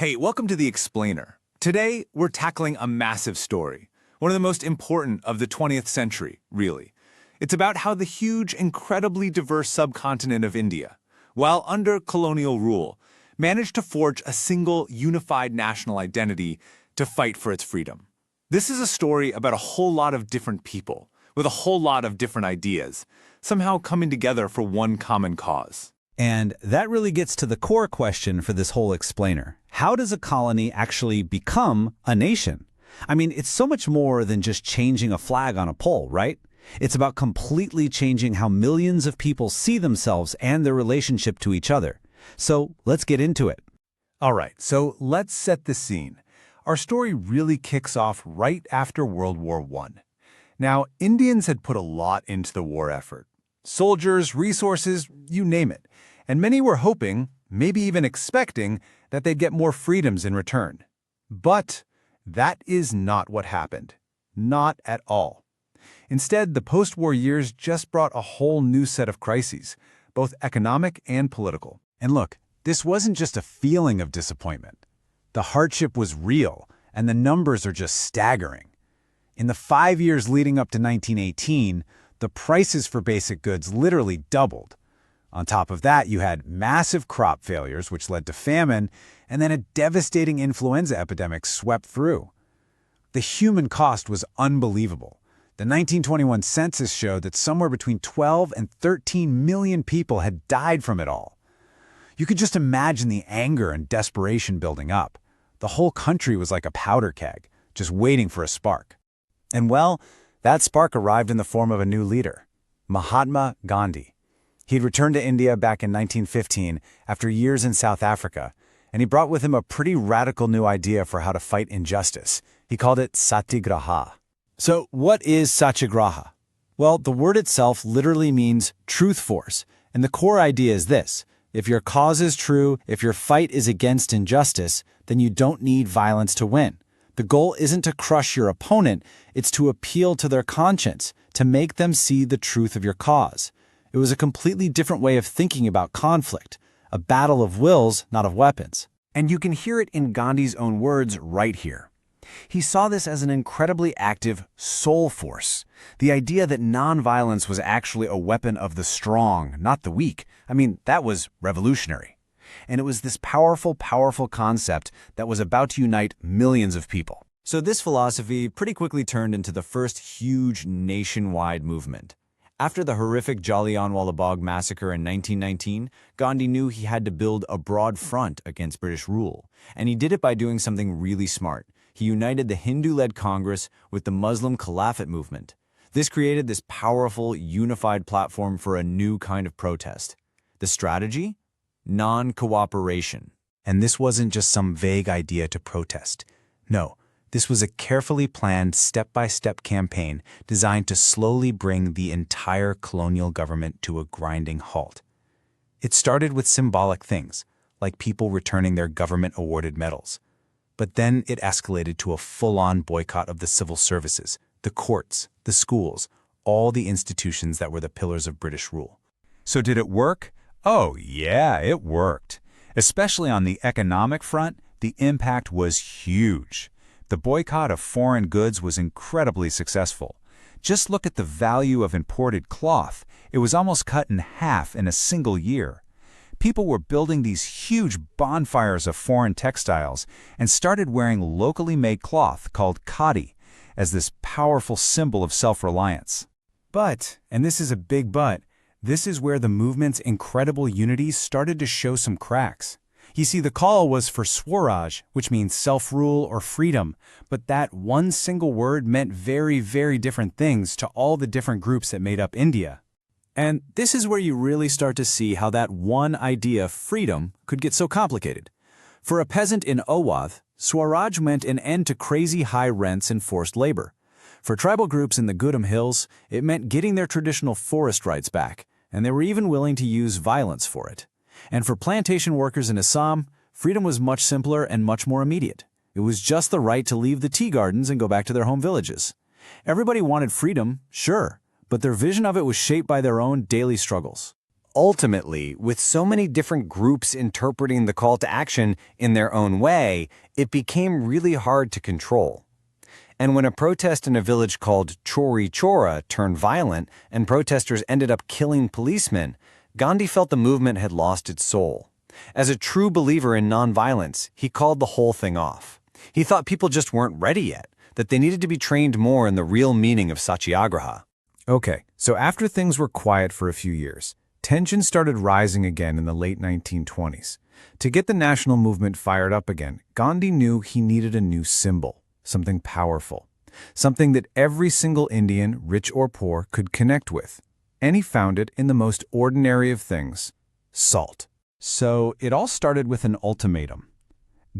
Hey, welcome to The Explainer. Today, we're tackling a massive story, one of the most important of the 20th century, really. It's about how the huge, incredibly diverse subcontinent of India, while under colonial rule, managed to forge a single, unified national identity to fight for its freedom. This is a story about a whole lot of different people, with a whole lot of different ideas, somehow coming together for one common cause. And that really gets to the core question for this whole explainer. How does a colony actually become a nation? I mean, it's so much more than just changing a flag on a pole, right? It's about completely changing how millions of people see themselves and their relationship to each other. So let's get into it. All right, so let's set the scene. Our story really kicks off right after World War I. Now, Indians had put a lot into the war effort. Soldiers, resources, you name it. And many were hoping, maybe even expecting, that they'd get more freedoms in return. But that is not what happened. Not at all. Instead, the post-war years just brought a whole new set of crises, both economic and political. And look, this wasn't just a feeling of disappointment. The hardship was real, and the numbers are just staggering. In the 5 years leading up to 1918, the prices for basic goods literally doubled. On top of that, you had massive crop failures, which led to famine, and then a devastating influenza epidemic swept through. The human cost was unbelievable. The 1921 census showed that somewhere between 12 and 13 million people had died from it all. You could just imagine the anger and desperation building up. The whole country was like a powder keg, just waiting for a spark. And well, that spark arrived in the form of a new leader, Mahatma Gandhi. He'd returned to India back in 1915 after years in South Africa, and he brought with him a pretty radical new idea for how to fight injustice. He called it satyagraha. So what is satyagraha? Well, the word itself literally means truth force, and the core idea is this. If your cause is true, if your fight is against injustice, then you don't need violence to win. The goal isn't to crush your opponent, it's to appeal to their conscience, to make them see the truth of your cause. It was a completely different way of thinking about conflict, a battle of wills, not of weapons. And you can hear it in Gandhi's own words right here. He saw this as an incredibly active soul force, the idea that nonviolence was actually a weapon of the strong, not the weak. I mean, that was revolutionary. And it was this powerful concept that was about to unite millions of people. So this philosophy pretty quickly turned into the first huge nationwide movement. After the horrific Jallianwala Bagh massacre in 1919, Gandhi knew he had to build a broad front against British rule, and he did it by doing something really smart. He united the Hindu-led Congress with the Muslim Caliphate movement. This created this powerful, unified platform for a new kind of protest. The strategy? Non-cooperation. And this wasn't just some vague idea to protest. No. This was a carefully planned step-by-step campaign designed to slowly bring the entire colonial government to a grinding halt. It started with symbolic things, like people returning their government-awarded medals. But then it escalated to a full-on boycott of the civil services, the courts, the schools, all the institutions that were the pillars of British rule. So did it work? Oh, yeah, it worked. Especially on the economic front, the impact was huge. The boycott of foreign goods was incredibly successful. Just look at the value of imported cloth. It was almost cut in half in a single year. People were building these huge bonfires of foreign textiles and started wearing locally made cloth called khadi as this powerful symbol of self-reliance. But, and this is a big but, this is where the movement's incredible unity started to show some cracks. You see, the call was for Swaraj, which means self-rule or freedom, but that one single word meant very, very different things to all the different groups that made up India. And this is where you really start to see how that one idea, freedom, could get so complicated. For a peasant in Awadh, Swaraj meant an end to crazy high rents and forced labor. For tribal groups in the Gudam Hills, it meant getting their traditional forest rights back, and they were even willing to use violence for it. And for plantation workers in Assam, freedom was much simpler and much more immediate. It was just the right to leave the tea gardens and go back to their home villages. Everybody wanted freedom, sure, but their vision of it was shaped by their own daily struggles. ultimately, with so many different groups interpreting the call to action in their own way, it became really hard to control. And when a protest in a village called Chori Chora turned violent and protesters ended up killing policemen, Gandhi felt the movement had lost its soul. As a true believer in nonviolence, he called the whole thing off. He thought people just weren't ready yet, that they needed to be trained more in the real meaning of satyagraha. Okay, so after things were quiet for a few years, tension started rising again in the late 1920s. To get the national movement fired up again, Gandhi knew he needed a new symbol, something powerful, something that every single Indian, rich or poor, could connect with. And he found it in the most ordinary of things, salt. So it all started with an ultimatum.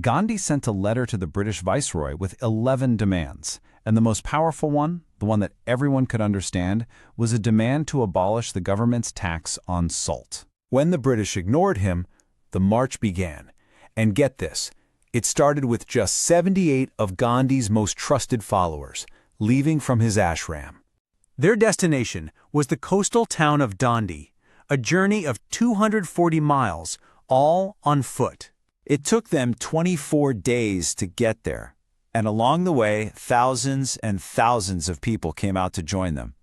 Gandhi sent a letter to the British Viceroy with 11 demands, and the most powerful one, the one that everyone could understand, was a demand to abolish the government's tax on salt. When the British ignored him, the march began. And get this, it started with just 78 of Gandhi's most trusted followers, leaving from his ashram. Their destination was the coastal town of Dandi, a journey of 240 miles, all on foot. It took them 24 days to get there, and along the way, thousands and thousands of people came out to join them.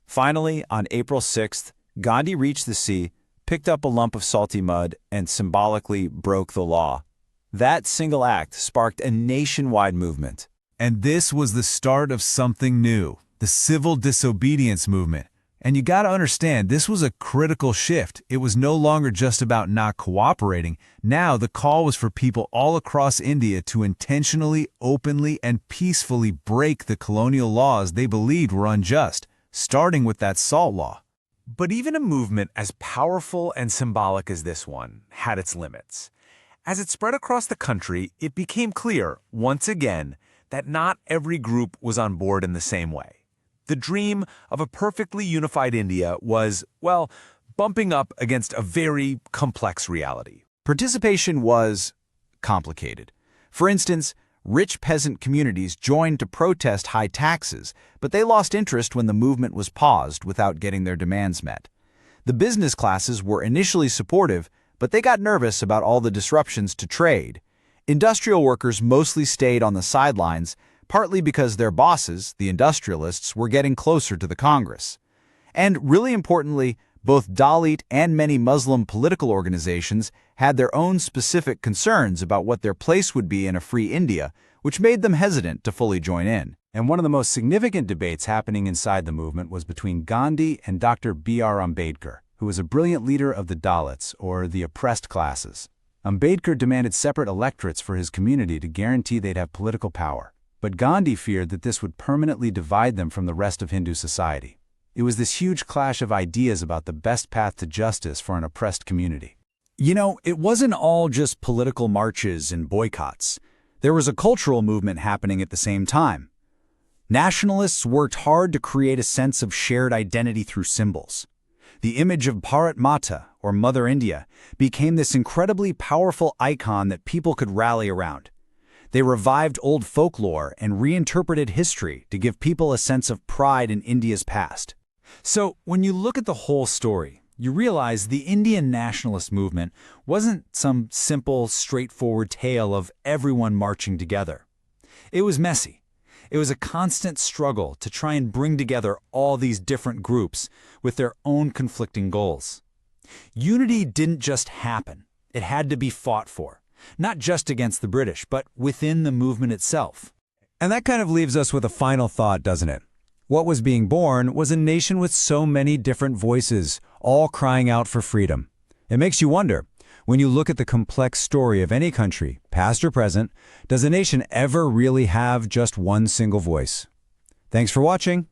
Finally, on April 6th, Gandhi reached the sea, picked up a lump of salty mud, and symbolically broke the law. That single act sparked a nationwide movement. And this was the start of something new, the civil disobedience movement. And you got to understand, this was a critical shift. It was no longer just about not cooperating. Now the call was for people all across India to intentionally, openly, and peacefully break the colonial laws they believed were unjust, starting with that salt law. But even a movement as powerful and symbolic as this one had its limits. As it spread across the country, it became clear, once again, that not every group was on board in the same way. The dream of a perfectly unified India was, well, bumping up against a very complex reality. Participation was complicated. For instance, rich peasant communities joined to protest high taxes, but they lost interest when the movement was paused without getting their demands met. The business classes were initially supportive, but they got nervous about all the disruptions to trade. Industrial workers mostly stayed on the sidelines, partly because their bosses, the industrialists, were getting closer to the Congress. And really importantly, both Dalit and many Muslim political organizations had their own specific concerns about what their place would be in a free India, which made them hesitant to fully join in. And one of the most significant debates happening inside the movement was between Gandhi and Dr. B.R. Ambedkar, who was a brilliant leader of the Dalits, or the oppressed classes. Ambedkar demanded separate electorates for his community to guarantee they'd have political power. But Gandhi feared that this would permanently divide them from the rest of Hindu society. It was this huge clash of ideas about the best path to justice for an oppressed community. You know, it wasn't all just political marches and boycotts. There was a cultural movement happening at the same time. Nationalists worked hard to create a sense of shared identity through symbols. The image of Bharat Mata, or Mother India, became this incredibly powerful icon that people could rally around. They revived old folklore and reinterpreted history to give people a sense of pride in India's past. So, when you look at the whole story, you realize the Indian nationalist movement wasn't some simple, straightforward tale of everyone marching together. It was messy. It was a constant struggle to try and bring together all these different groups with their own conflicting goals. Unity didn't just happen. It had to be fought for. Not just against the British, but within the movement itself. And that kind of leaves us with a final thought, doesn't it? What was being born was a nation with so many different voices, all crying out for freedom. It makes you wonder, when you look at the complex story of any country, past or present, does a nation ever really have just one single voice? Thanks for watching.